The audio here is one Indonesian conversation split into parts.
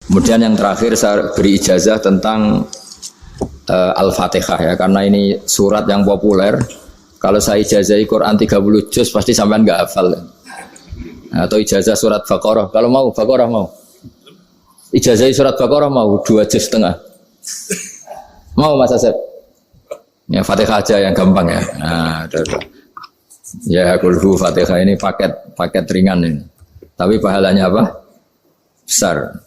Kemudian yang terakhir saya beri ijazah tentang Al-Fatihah ya, karena ini surat yang populer. Kalau saya ijazahi Quran 30 juz pasti sampean nggak hafal. Atau ijazah surat Baqarah. Kalau mau Baqarah mau. Ijazahi surat Baqarah mau 2 juz setengah. Mau Mas Asep? Ya Fatihah aja yang gampang ya. Nah, ya kulhu Fatihah ini paket ringan ini. Tapi pahalanya apa? Besar.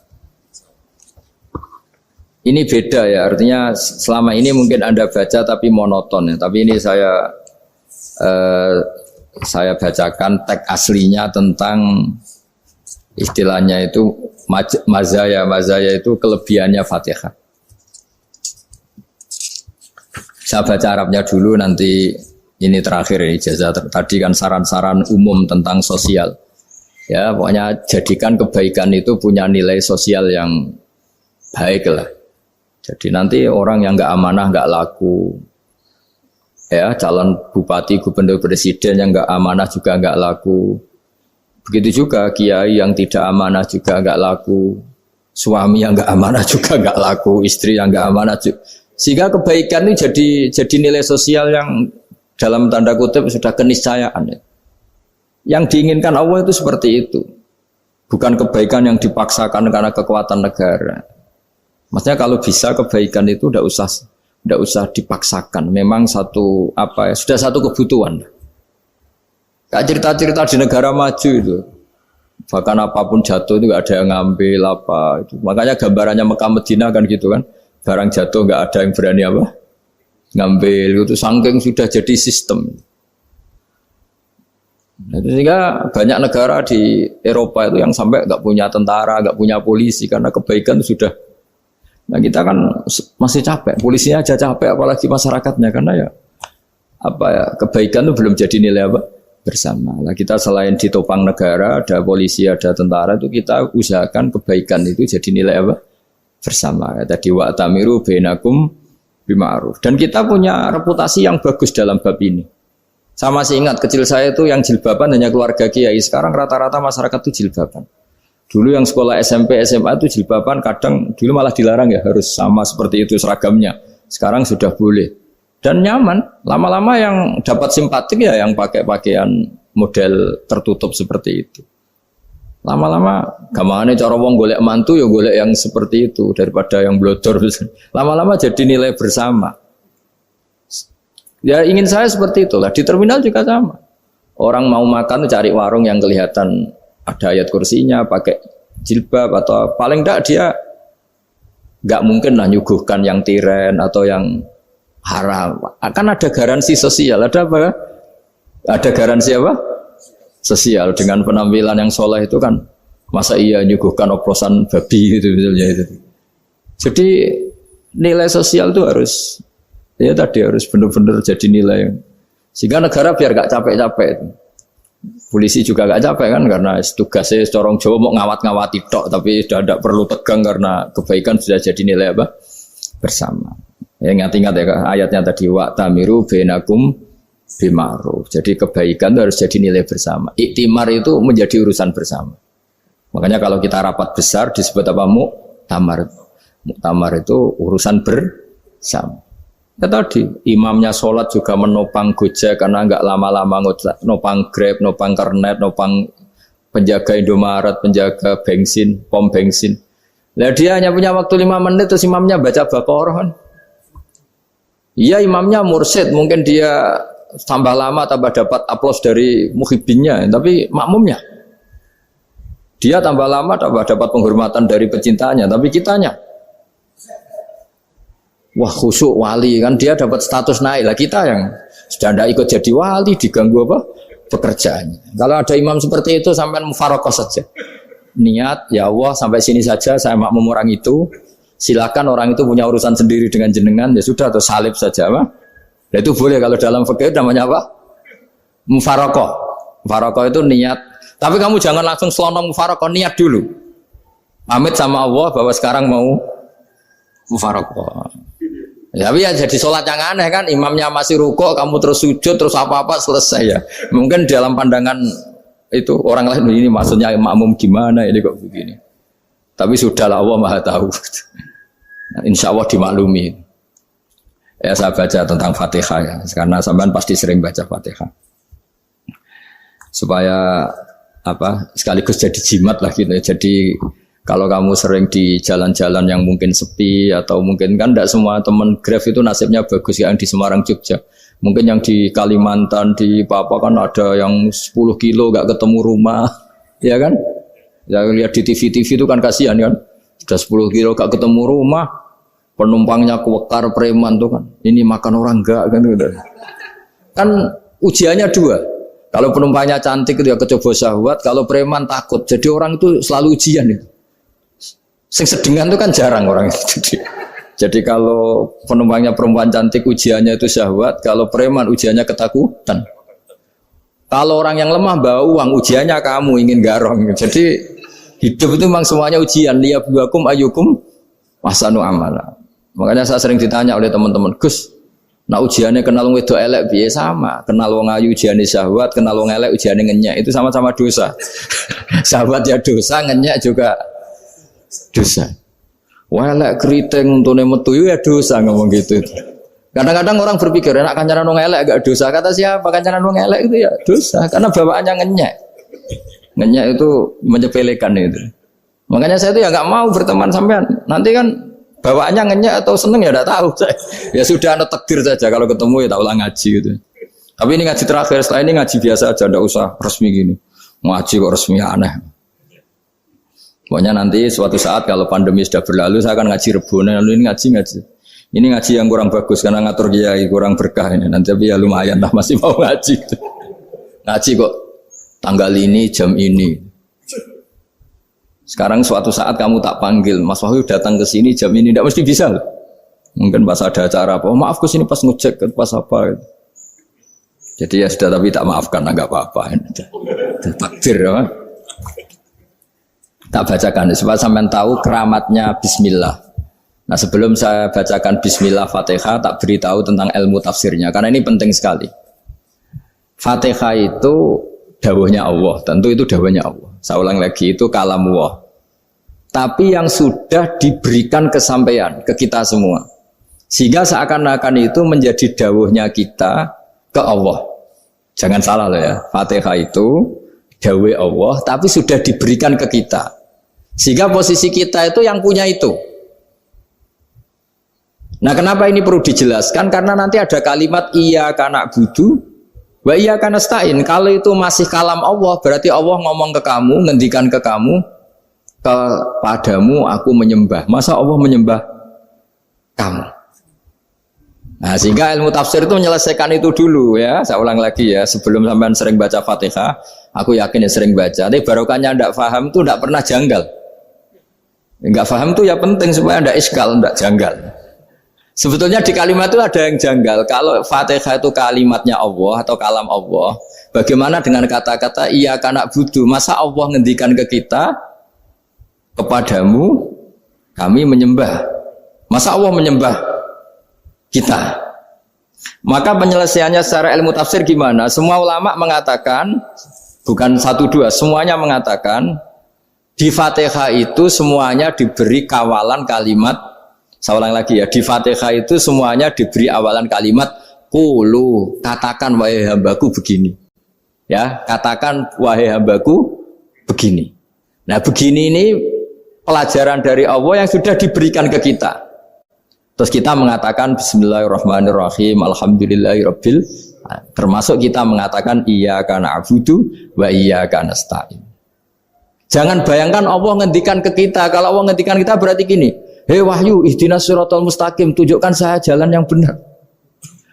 Ini beda ya, artinya selama ini mungkin Anda baca tapi monoton ya. Tapi ini saya bacakan teks aslinya tentang istilahnya itu mazaya itu kelebihannya Fatihah. Saya baca Arabnya dulu, nanti ini terakhir ini ijazah. Tadi kan saran-saran umum tentang sosial. Ya, pokoknya jadikan kebaikan itu punya nilai sosial yang baik lah. Jadi nanti orang yang nggak amanah nggak laku, ya calon bupati, gubernur, presiden yang nggak amanah juga nggak laku. Begitu juga kiai yang tidak amanah juga nggak laku, suami yang nggak amanah juga nggak laku, istri yang nggak amanah juga. Sehingga kebaikan ini jadi nilai sosial yang dalam tanda kutip sudah keniscayaan. Yang diinginkan Allah itu seperti itu, bukan kebaikan yang dipaksakan karena kekuatan negara. Maksudnya kalau bisa kebaikan itu tidak usah dipaksakan. Memang sudah satu kebutuhan. Kayak cerita-cerita di negara maju itu. Bahkan apapun jatuh itu nggak ada yang ngambil apa itu. Makanya gambarannya Mekah Madinah kan gitu kan. Barang jatuh nggak ada yang berani apa ngambil itu, saking sudah jadi sistem. Sehingga banyak negara di Eropa itu yang sampai nggak punya tentara, nggak punya polisi karena kebaikan itu sudah. Nah kita kan masih capek, polisinya aja capek, apalagi masyarakatnya, karena ya kebaikan itu belum jadi nilai bersama. Nah kita selain ditopang negara, ada polisi, ada tentara, itu kita usahakan kebaikan itu jadi nilai bersama. Tadi wa'tamiru bainakum bima'ruf. Dan kita punya reputasi yang bagus dalam bab ini. Saya masih ingat kecil saya itu yang jilbaban hanya keluarga kiai. Sekarang rata-rata masyarakat itu jilbaban. Dulu yang sekolah SMP, SMA itu jilbaban kadang dulu malah dilarang ya, harus sama seperti itu seragamnya. Sekarang sudah boleh. Dan nyaman. Lama-lama yang dapat simpatik ya yang pakai pakaian model tertutup seperti itu. Lama-lama gamane cara wong golek mantu ya golek yang seperti itu daripada yang blodor. Lama-lama jadi nilai bersama. Ya ingin saya seperti itulah. Di terminal juga sama. Orang mau makan cari warung yang kelihatan ada ayat kursinya, pakai jilbab, atau paling tidak dia nggak mungkin lah nyuguhkan yang tiren atau yang haram. Akan ada garansi sosial. Ada apa? Ada garansi apa? Sosial. Dengan penampilan yang soleh itu kan, masa iya nyuguhkan oplosan babi gitu misalnya itu. Jadi nilai sosial itu harus benar-benar jadi nilai. Sehingga negara biar gak capek-capek. Polisi juga gak capek kan, karena tugasnya corong Jawa mau ngawat-ngawati tok, tapi sudah tidak perlu tegang karena kebaikan sudah jadi nilai bersama. Ya, ingat-ingat ya ayatnya tadi, wa'tamiru bainakum bima'ruf. Jadi kebaikan itu harus jadi nilai bersama. Iktimar itu menjadi urusan bersama. Makanya kalau kita rapat besar disebut apa? Muktamar. Muktamar itu urusan bersama. Ya tadi, imamnya sholat juga menopang Gojek karena enggak lama-lama nopang Grab, nopang Kernet, nopang penjaga Indomaret, penjaga bensin, pom bensin. Nah dia hanya punya waktu 5 menit terus imamnya baca Baqarah kan. Iya imamnya mursyid, mungkin dia tambah lama tambah dapat aplaus dari muhibbinnya, tapi makmumnya dia tambah lama tambah dapat penghormatan dari pecintanya, tapi kitanya wah khusyuk wali kan, dia dapat status naik lah. Kita yang sudah tidak ikut jadi wali diganggu apa pekerjaannya. Kalau ada imam seperti itu sampai mufarokoh saja, niat ya Allah sampai sini saja saya makmum orang itu, silakan orang itu punya urusan sendiri dengan jenengan, ya sudah atau salib saja apa. Nah, itu boleh kalau dalam fikih namanya apa? Mufarokoh. Mufarokoh itu niat. Tapi kamu jangan langsung selonong mufarokoh, niat dulu. Pamit sama Allah bahwa sekarang mau mufarokoh. Ya, tapi ya jadi sholat yang aneh kan, imamnya masih rukuk, kamu terus sujud, terus apa-apa selesai ya. Mungkin dalam pandangan itu orang lain ini maksudnya makmum gimana ini kok begini. Tapi sudahlah Allah Maha tahu. Insya Allah dimaklumi. Ya saya baca tentang Fatihah ya, karena sampean pasti sering baca Fatihah. Supaya sekaligus jadi jimat lah gitu. Jadi kalau kamu sering di jalan-jalan yang mungkin sepi atau mungkin kan tidak semua teman Grab itu nasibnya bagus yang di Semarang Jogja. Mungkin yang di Kalimantan di Papua kan ada yang 10 kilo gak ketemu rumah, ya kan? Ya lihat di TV itu kan kasihan kan. Sudah 10 kilo gak ketemu rumah, penumpangnya kewekar preman tuh kan. Ini makan orang enggak kan gitu. Kan ujiannya dua. Kalau penumpangnya cantik itu ya kecoba syahwat, kalau preman takut. Jadi orang itu selalu ujian itu. Sing sedengan itu kan jarang orang itu. Jadi kalau penumpangnya perempuan cantik ujiannya itu syahwat, kalau preman ujiannya ketakutan. Kalau orang yang lemah bawa uang ujiannya kamu ingin garong. Jadi hidup itu memang semuanya ujian. Liyabluwakum ayyukum ahsanu amala. Makanya saya sering ditanya oleh teman-teman, Gus, nah ujiannya kenal wong wedok elek piye sama, kenal wong ayu ujiane syahwat, kenal wong elek ujiane ngenyek, itu sama-sama dosa. Syahwat ya dosa, ngenyek juga dosa. Wah elek keriting untune metu ya dosa ngomong gitu. Kadang-kadang orang berpikir enak kancanan wong elek gak dosa. Kata siapa kancanan wong elek itu ya dosa karena bawaannya ngenyek. Ngenyek itu menyepelekan itu. Makanya saya itu ya nggak mau berteman sampean. Nanti kan bawaannya ngenyek atau seneng ya udah tahu saya. Ya sudah ada takdir saja kalau ketemu ya tak ulang ngaji gitu. Tapi ini ngaji terakhir, setelah ini ngaji biasa aja, enggak usah resmi gini. Ngaji kok resmi aneh. Pokoknya nanti suatu saat kalau pandemi sudah berlalu saya akan ngaji Rebonan, lalu ini ngaji. Ini ngaji yang kurang bagus karena ngatur kiai kurang berkah ini. Nanti tapi ya lumayan lah masih mau ngaji. Ngaji kok tanggal ini jam ini. Sekarang suatu saat kamu tak panggil, Mas Wahyu datang ke sini jam ini, tidak mesti bisa loh. Mungkin pas ada acara apa, oh, maaf ke sini pas ngecek, pas apa. Jadi ya sudah tapi tak maafkan, enggak apa-apa. Takdir ya. Tak bacakan supaya sampean tahu keramatnya Bismillah. Nah sebelum saya bacakan Bismillah Fatihah, tak beritahu tentang ilmu tafsirnya karena ini penting sekali. Fatihah itu dawuhnya Allah, tentu itu dawuhnya Allah. Saya ulang lagi itu kalamullah. Tapi yang sudah diberikan kesampaian ke kita semua. Sehingga seakan-akan itu menjadi dawuhnya kita ke Allah. Jangan salah loh ya. Fatihah itu dawuh Allah tapi sudah diberikan ke kita. Sehingga posisi kita itu yang punya itu. Nah kenapa ini perlu dijelaskan? Karena nanti ada kalimat iyyaka na'budu wa iyyaka nasta'in. Kalau itu masih kalam Allah, berarti Allah ngomong ke kamu, ngendikan ke kamu, kepadamu aku menyembah. Masa Allah menyembah kamu? Nah sehingga ilmu tafsir itu menyelesaikan itu dulu ya. Saya ulang lagi ya, sebelum sampean sering baca Fatihah, aku yakin ya sering baca. Tapi barokahnya tidak paham itu tidak pernah janggal. Enggak paham itu ya penting supaya tidak iskal, tidak janggal. Sebetulnya di kalimat itu ada yang janggal. Kalau Fatihah itu kalimatnya Allah atau kalam Allah, bagaimana dengan kata-kata iyyaka na'budu? Masa Allah ngendikan ke kita, kepadamu kami menyembah. Masa Allah menyembah kita? Maka penyelesaiannya secara ilmu tafsir gimana? Semua ulama mengatakan, bukan satu dua, semuanya mengatakan di Fatihah itu semuanya diberi kawalan kalimat. Saya ulang lagi ya, di Fatihah itu semuanya diberi awalan kalimat qulu, katakan wahai hambaku begini. Ya, katakan wahai hambaku begini. Nah, begini ini pelajaran dari Allah yang sudah diberikan ke kita. Terus kita mengatakan bismillahirrahmanirrahim, alhamdulillahirabbil, termasuk kita mengatakan iyyaka na'budu wa iyyaka nasta'in. Jangan bayangkan Allah ngendikan ke kita. Kalau Allah ngendikan kita berarti gini, hei Wahyu, ihdinas siratal mustaqim, tunjukkan saya jalan yang benar.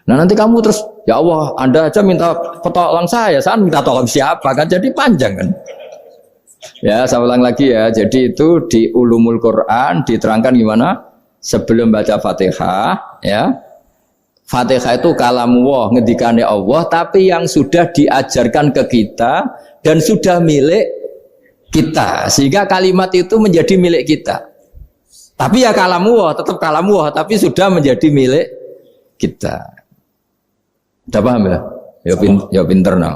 Nah nanti kamu terus, ya Allah, Anda aja minta pertolongan saya minta tolong siapa kan? Jadi panjang kan? Ya, saya ulang lagi ya. Jadi itu di Ulumul Quran diterangkan gimana? Sebelum baca Fatihah, ya. Fatihah itu kalamullah, ngendikannya Allah, tapi yang sudah diajarkan ke kita dan sudah milik kita, sehingga kalimat itu menjadi milik kita. Tapi ya kalamullah, tetap kalamullah, tapi sudah menjadi milik kita. Udah paham ya? Ya pinter nah.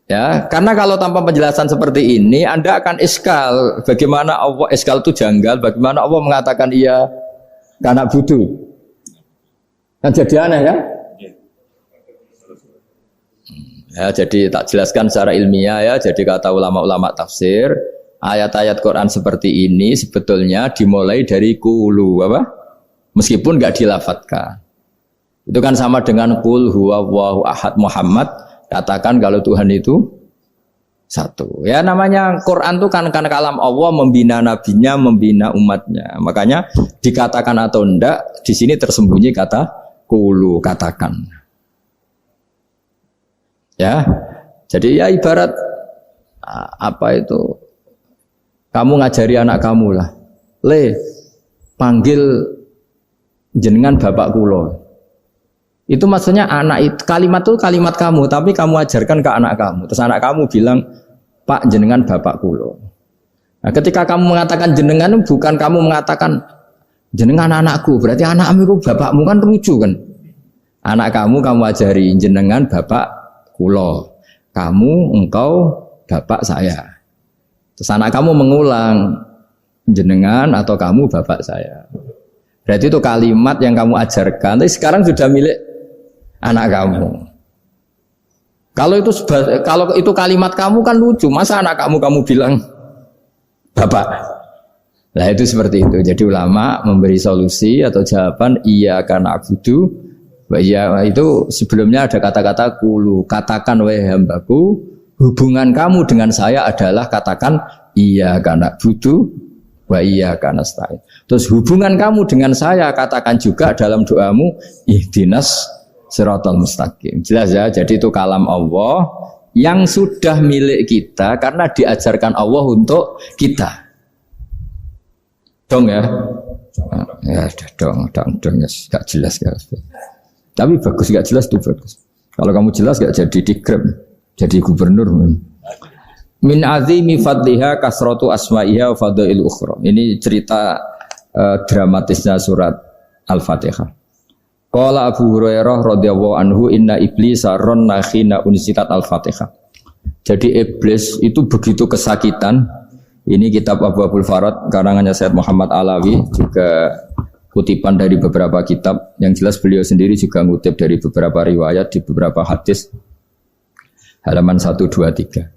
Ya, karena kalau tanpa penjelasan seperti ini, Anda akan iskal. Bagaimana Allah iskal itu janggal? Bagaimana Allah mengatakan iya karena butuh? Kan jadi aneh kan? Ya, jadi tak jelaskan secara ilmiah ya. Jadi kata ulama-ulama tafsir, ayat-ayat Quran seperti ini sebetulnya dimulai dari qulu apa? Meskipun nggak dilafatkan. Itu kan sama dengan qul huwallahu ahad Muhammad. Katakan kalau Tuhan itu satu. Ya namanya Quran itu kan kalam Allah membina nabinya, membina umatnya. Makanya dikatakan atau enggak, di sini tersembunyi kata qulu, katakan. Ya. Jadi ya ibarat apa itu? Kamu ngajari anak kamu lah. Panggil jenengan bapak kula. Itu maksudnya anak itu kalimat kamu, tapi kamu ajarkan ke anak kamu. Terus anak kamu bilang, Pak jenengan bapak kulo. Nah, ketika kamu mengatakan jenengan, bukan kamu mengatakan jenengan anakku, berarti anakmu itu bapakmu, kan lucu kan? Anak kamu ajari jenengan bapak kulo. Engkau bapak saya. Terus anak kamu mengulang jenengan atau kamu bapak saya. Berarti itu kalimat yang kamu ajarkan, tapi sekarang sudah milik anak kamu. Kalau itu kalimat kamu kan lucu. Masa anak kamu bilang bapak? Nah itu seperti itu. Jadi ulama memberi solusi atau jawaban iya karena abudu. Iya itu sebelumnya ada kata-kata qulu. Katakan wahai hambaku, hubungan kamu dengan saya adalah katakan iya karena abudu wa iya karena nasta'in. Terus hubungan kamu dengan saya katakan juga dalam doamu ihdinas siratal mustaqim. Jelas ya, jadi itu kalam Allah yang sudah milik kita karena diajarkan Allah untuk kita. Dong ya? Ya dong, gak jelas ya. Tapi bagus, gak jelas tuh bagus. Kalau kamu jelas gak jadi dikrem, jadi gubernur. Min azimi fadliha kasratu asma'iha wa fadail ukhra. Ini cerita dramatisnya surat Al-Fatihah. Qala Abu Hurairah radhiyallahu anhu inna iblisa ranna khina unzilat al-Fatihah. Jadi iblis itu begitu kesakitan. Ini kitab Abu Abul Farad karangannya Syed Muhammad Alawi, juga kutipan dari beberapa kitab. Yang jelas beliau sendiri juga ngutip dari beberapa riwayat di beberapa hadis. Halaman 1, 2, 3.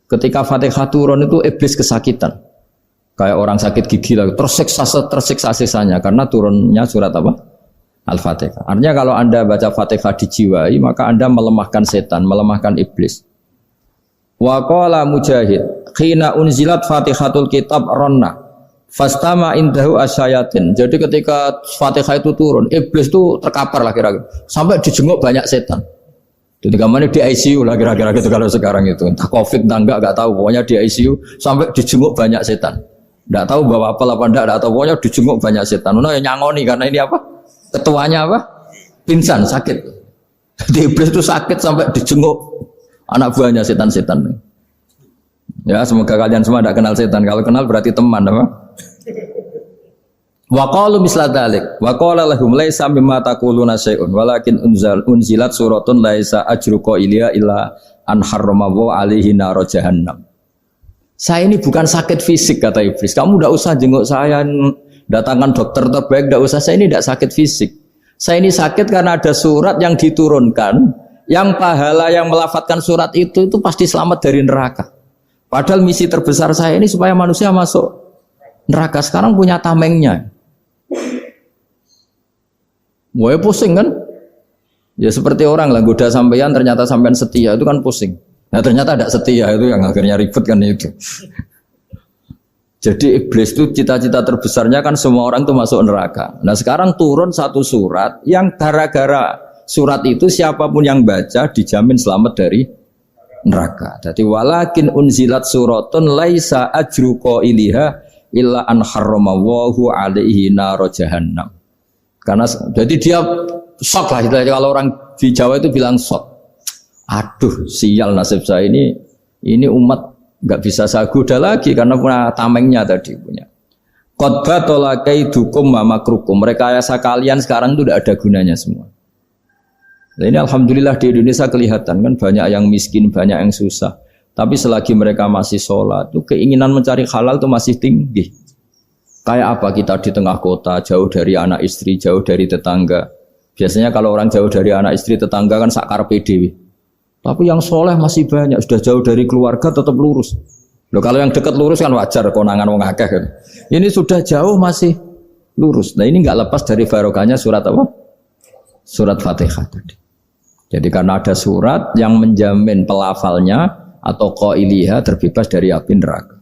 Ketika Fatihah turun itu iblis kesakitan. Kayak orang sakit gigi lah, tersiksa sisanya karena turunnya surat apa? Al-Fatihah. Artinya kalau Anda baca Fatihah dijiwai, maka Anda melemahkan setan, melemahkan iblis. Wa qala Mujahid, khina unzilat Fatihatul Kitab ronna, fastama indahu asyayatin. Jadi ketika Fatihah itu turun, iblis itu terkapar lah kira-kira. Sampai dijenguk banyak setan. Jadi kemana di ICU lah kira-kira gitu kalau sekarang itu. Entah COVID, entah enggak tahu. Pokoknya di ICU sampai dijenguk banyak setan. Enggak tahu bawa apa enggak tahu. Pokoknya dijenguk banyak setan. Nah, yang nyangoni karena ini apa? Ketuanya apa? Pingsan, sakit. Jadi iblis itu sakit sampai dijenguk anak buahnya setan-setan. Ya, semoga kalian semua tidak kenal setan. Kalau kenal berarti teman, apa? Wa qalu misla dzalik. Wa qala lahum laisa mimma taquluna syai'un walakin unzilat suratun laisa ajruqa ilya illa an harramahu alaihi nar jahannam. Saya ini bukan sakit fisik kata iblis. Kamu tidak usah jenguk saya, datangkan dokter terbaik, tidak usah. Saya ini tidak sakit fisik. Saya ini sakit karena ada surat yang diturunkan, yang pahala yang melafadzkan surat itu pasti selamat dari neraka. Padahal misi terbesar saya ini supaya manusia masuk neraka. Sekarang punya tamengnya. Wah pusing kan? Ya seperti orang lah goda sampean, ternyata sampean setia, itu kan pusing. Nah ternyata tidak setia, itu yang akhirnya ribet kan itu. Jadi iblis itu cita-cita terbesarnya kan semua orang itu masuk neraka. Nah sekarang turun satu surat yang gara-gara surat itu siapapun yang baca dijamin selamat dari neraka. Jadi walakin unzilat suratun laisa ajru qailiha illa an harramahu alaihi nar jahannam. Karena jadi dia shock lah, kalau orang di Jawa itu bilang shock. Aduh sial nasib saya ini umat nggak bisa saya goda lagi karena punya tamengnya tadi punya. Qad batala kaidukum wa makrukum. Rekayasa kalian sekarang itu tidak ada gunanya semua. Nah, ini alhamdulillah di Indonesia kelihatan kan banyak yang miskin, banyak yang susah. Tapi selagi mereka masih sholat, itu keinginan mencari halal itu masih tinggi. Kayak apa kita di tengah kota, jauh dari anak istri, jauh dari tetangga. Biasanya kalau orang jauh dari anak istri, tetangga kan sakar PDW. Tapi yang soleh masih banyak, sudah jauh dari keluarga tetap lurus. Loh, kalau yang dekat lurus kan wajar, konangan wong akeh kan. Ini sudah jauh masih lurus. Nah ini nggak lepas dari barokahnya surat apa? Surat Fatihah tadi. Jadi karena ada surat yang menjamin pelafalnya atau qailiha terbebas dari api neraka.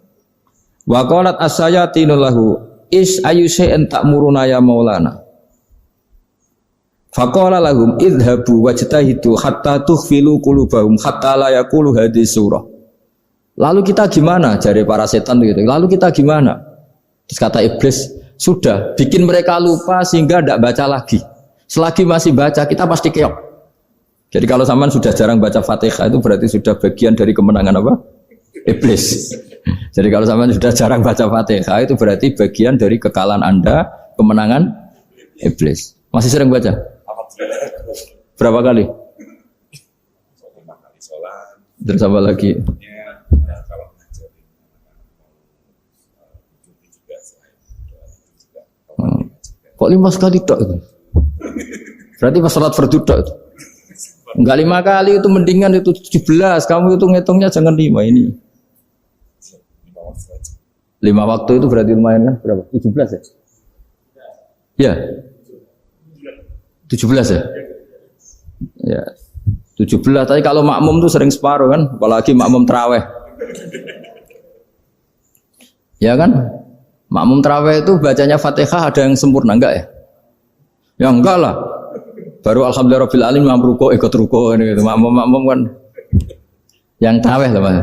Wa qalat as-sayatinu lahu is ayu syai'in ta'muruna ya maulana. Faqala lahum idhabu wajtahidu hatta tukhfilu qulubahum hatta la yaqulu hadhihi surah. Lalu kita gimana? Jari para setan gitu. Lalu kita gimana? Terus kata iblis, sudah bikin mereka lupa sehingga tidak baca lagi. Selagi masih baca kita pasti keok. Jadi kalau sampean sudah jarang baca Fatihah itu berarti sudah bagian dari kemenangan apa? Iblis. Jadi kalau sampean sudah jarang baca Fatihah itu berarti bagian dari kekalahan Anda, kemenangan iblis. Masih sering baca? Berapa kali? 5 kali sholat. Dan sama lagi? Kalau ngajarin juga selain juga. Kok 5 sekali tok itu? Berarti pas sholat fardu tok itu? Enggak 5 kali itu mendingan itu 17. Kamu itu ngitungnya jangan 5 ini. 5 waktu itu berarti lumayan kan? Berapa? 17 ya? Ya. 17 ya? Ya. 17. Tapi kalau makmum tuh sering separuh kan? Apalagi makmum tarawih. Ya kan? Makmum tarawih itu bacanya Fatihah ada yang sempurna enggak ya? Ya enggak lah. Baru alhamdulillah rabbil alamin ruko ikut ruko gitu. Makmum kan yang tarawih lah Mas.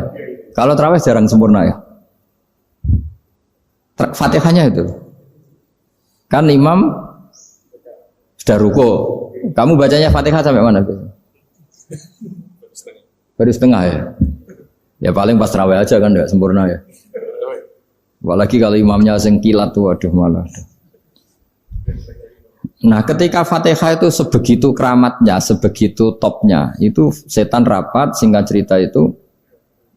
Kalau tarawih jarang sempurna ya. Fatihahnya itu. Kan imam sudah ruko. Kamu bacanya Fatihah sampai mana? Baru setengah ya. Ya paling pas tarawih aja kan enggak sempurna ya. Apalagi kalau imamnya sing kilat tuh waduh malah. Nah ketika Fatihah itu sebegitu keramatnya, sebegitu topnya, itu setan rapat, singkat cerita itu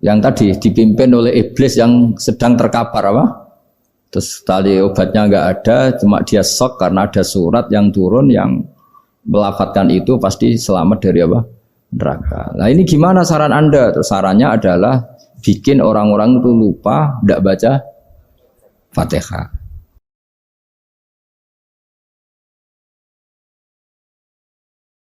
yang tadi dipimpin oleh iblis yang sedang terkapar apa? Terus tali obatnya enggak ada, cuma dia shock karena ada surat yang turun yang melafatkan itu pasti selamat dari apa? Neraka. Nah ini gimana saran Anda? Terus sarannya adalah bikin orang-orang itu lupa, tidak baca Fatihah.